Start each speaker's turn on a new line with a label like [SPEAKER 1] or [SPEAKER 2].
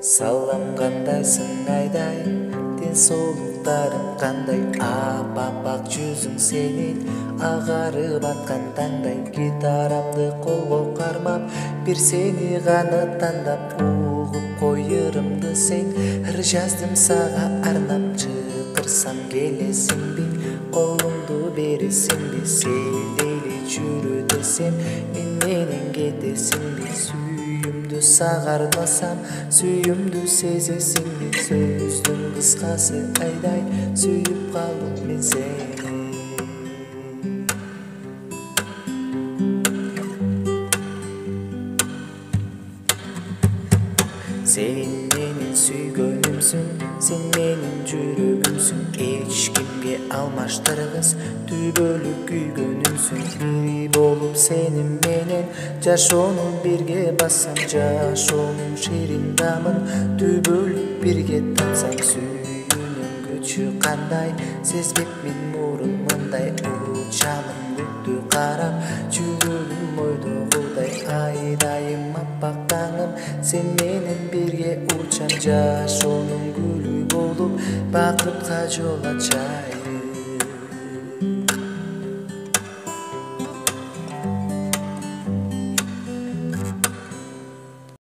[SPEAKER 1] Салам кандайсың айдай, ден соолуктарың кандай? Аппак жүзүң сенин агарып аткан таңдай. Гитарамды колго кармап, бир сени гана тандап, угуп коерымды сен ыр жаздым сага арнап. Чакырсам келесиңби, колуңду бересиңби? Сейилдейли жүрө десем, мен менен кетесиңби? Сүйүмдү сага арнасам, сүйүмдү сезесиңби? Сөздүн кыскасы айдай, сүйүп калдым мен сени. Сен менин сүйгөнүмсүң, сен менин жүрөгүмсүң. Эч кимге алмаштыргыс түбөлүк күйгөнүмсүң. Бири болуп сенин менен жашоону бирге бассам, жашоонун ширин дамын түбөлүк бирге татсам. Сүйүүнүн күчү кандай, сезбепмин мурун мындай. Учамын көктү карап, жүрөгүм ойдогудай. Айдайым аппак таңым, сен менен бирге учам. Жашоонун гүлү болуп, бакытка жол ачайын.